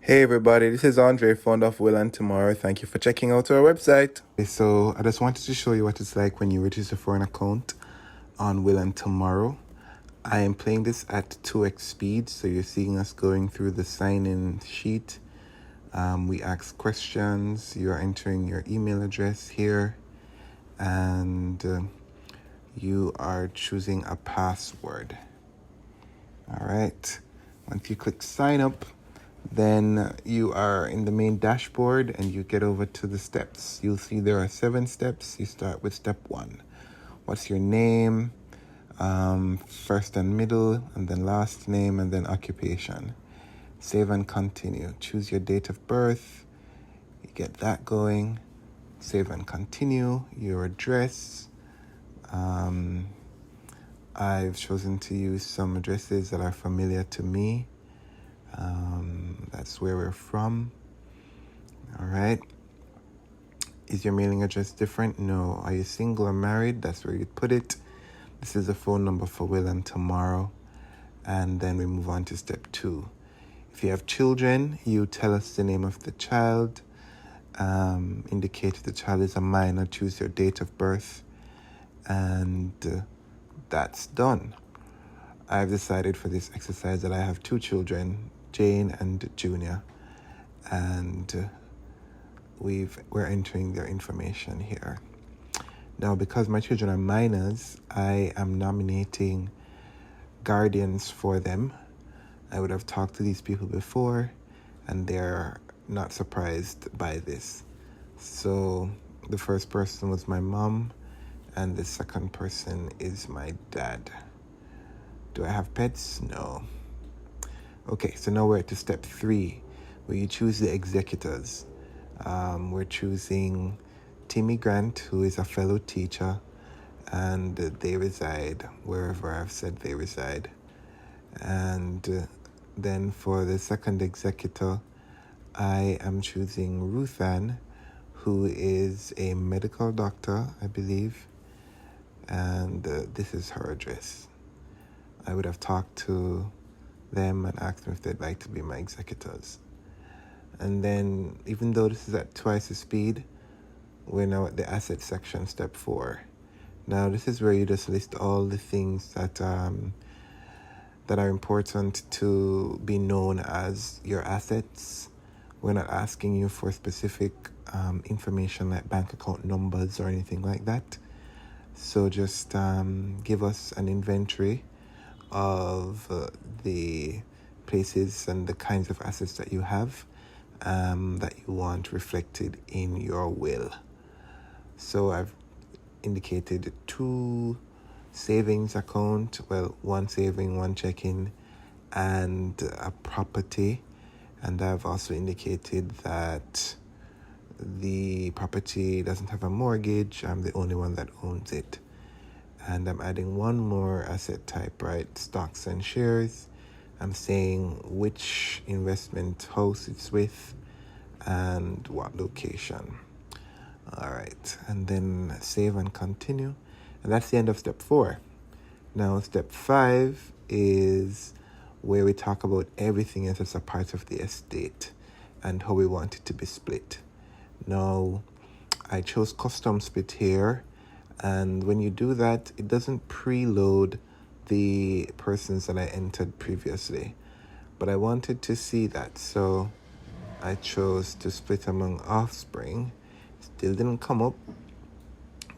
Hey everybody, this is Andre, founder of Will and Tomorrow. Thank you for checking out our website. So I just wanted to show you what it's like when you register for an account on Will and Tomorrow. I am playing this at 2x speed, so you're seeing us going through the sign-in sheet. We ask questions, you're entering your email address here, and you are choosing a password. All right, once you click sign up, then you are in the main dashboard and you get over to the steps. You'll see there are 7 steps. You start with step 1. What's your name? First and middle, and then last name, and then occupation. Save and continue. Choose your date of birth. You get that going. Save and continue. Your address. I've chosen to use some addresses that are familiar to me. That's where we're from. All right. Is your mailing address different? No. Are you single or married? That's where you'd put it. This is a phone number for Will and Tomorrow. And then we move on to step 2. If you have children, you tell us the name of the child. Indicate if the child is a minor. Choose your date of birth. And that's done. I've decided for this exercise that I have 2 children, Jane and Junior. And we're entering their information here. Now, because my children are minors, I am nominating guardians for them. I would have talked to these people before, and they're not surprised by this. So the first person was my mom, and the second person is my dad. Do I have pets? No. Okay, so now we're at step 3, where you choose the executors. We're choosing Timmy Grant, who is a fellow teacher, and they reside wherever I've said they reside. And then for the second executor, I am choosing Ruth Ann, who is a medical doctor, I believe, and this is her address. I would have talked to them and asked them if they'd like to be my executors. And then, even though this is at twice the speed, we're now at the asset section, step 4. Now, this is where you just list all the things that are important to be known as your assets. We're not asking you for specific information like bank account numbers or anything like that. So just give us an inventory of the places and the kinds of assets that you have that you want reflected in your will. So I've indicated 2 savings account, well, 1 saving, 1 checking, and a property. And I've also indicated that the property doesn't have a mortgage. I'm the only one that owns it. And I'm adding 1 more asset type, right? Stocks and shares. I'm saying which investment house it's with and what location. All right, and then save and continue. And that's the end of step 4. Now, step 5 is where we talk about everything else that's a part of the estate and how we want it to be split. Now, I chose custom split here. And when you do that, it doesn't preload the persons that I entered previously. But I wanted to see that, so I chose to split among offspring. Still didn't come up.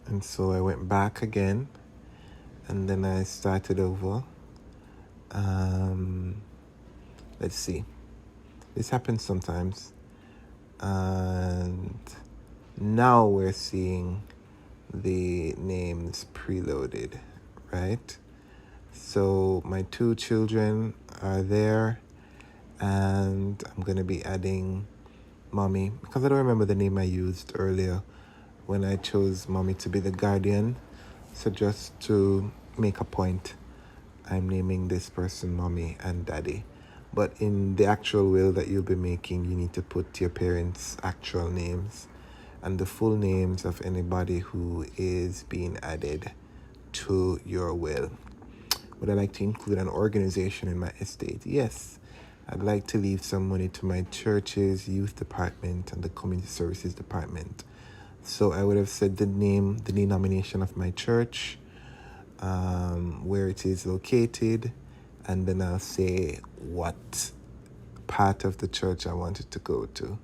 And so I went back again. And then I started over. Let's see. This happens sometimes. And now we're seeing the names preloaded, right? So my 2 children are there, and I'm going to be adding mommy because I don't remember the name I used earlier when I chose mommy to be the guardian. So just to make a point, I'm naming this person mommy and daddy. But in the actual will that you'll be making, you need to put your parents' actual names and the full names of anybody who is being added to your will. Would I like to include an organization in my estate? Yes. I'd like to leave some money to my church's youth department and the community services department. So I would have said the name, the denomination of my church, where it is located, and then I'll say what part of the church I want it to go to.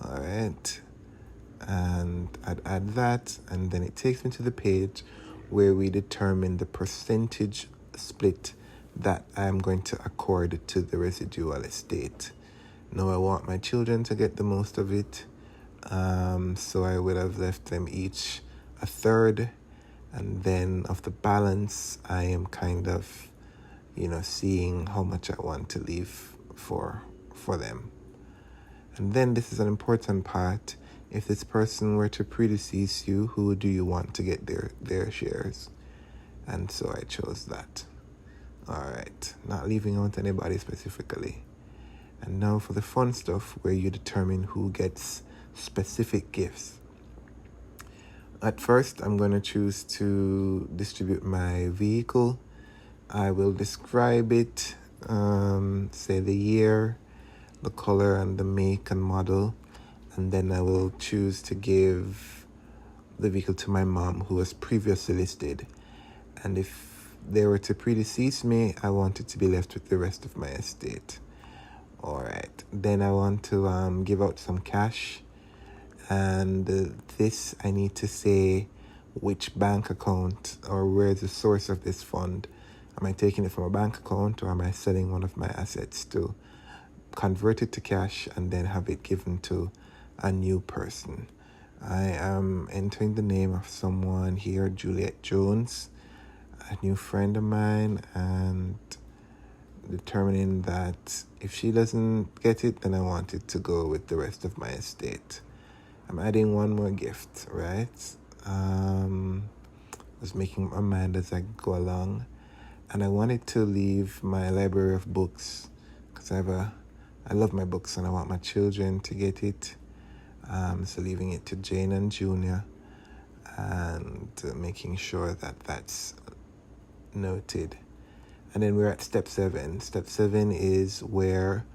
All right. And I'd add that, and then it takes me to the page where we determine the percentage split that I'm going to accord to the residual estate. Now I want my children to get the most of it, so I would have left them each a third, and then of the balance I am kind of, seeing how much I want to leave for them. And then this is an important part. If this person were to predecease you, who do you want to get their shares? And so I chose that. All right, not leaving out anybody specifically. And now for the fun stuff, where you determine who gets specific gifts. At first, I'm going to choose to distribute my vehicle. I will describe it, say the year, the color, and the make and model. And then I will choose to give the vehicle to my mom, who was previously listed. And if they were to predecease me, I want it to be left with the rest of my estate. All right. Then I want to give out some cash. And this, I need to say which bank account or where the source of this fund. Am I taking it from a bank account, or am I selling one of my assets to convert it to cash and then have it given to a new person? I am entering the name of someone here, Juliet Jones, a new friend of mine, and determining that if she doesn't get it, then I want it to go with the rest of my estate. I'm adding one more gift, right? Was making my mind as I go along, and I wanted to leave my library of books because I love my books and I want my children to get it. So leaving it to Jane and Junior, and making sure that that's noted. And then we're at step 7. Step 7 is where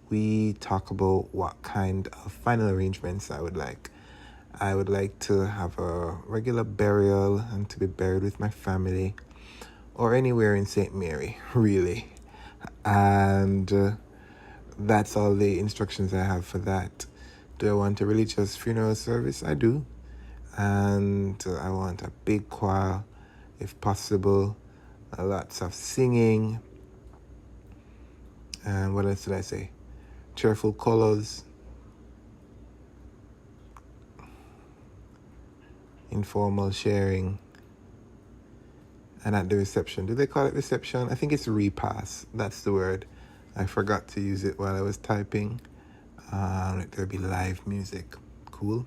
we talk about what kind of final arrangements I would like. I would like to have a regular burial and to be buried with my family, or anywhere in St. Mary, really. And that's all the instructions I have for that. Do I want a religious funeral service? I do. And I want a big choir, if possible. Lots of singing. And what else did I say? Cheerful colors. Informal sharing. And at the reception. Do they call it reception? I think it's repass. That's the word. I forgot to use it while I was typing. There'll be live music. Cool.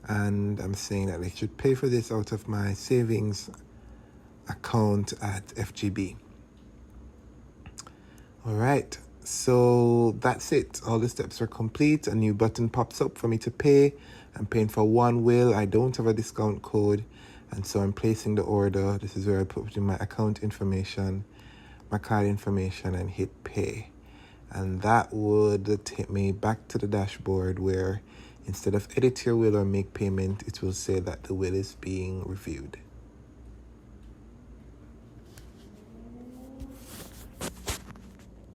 And I'm saying that they should pay for this out of my savings account at FGB. All right. So that's it. All the steps are complete. A new button pops up for me to pay. I'm paying for one will. I don't have a discount code. And so I'm placing the order. This is where I put in my account information, my card information, and hit pay. And that would take me back to the dashboard where instead of edit your will or make payment, it will say that the will is being reviewed.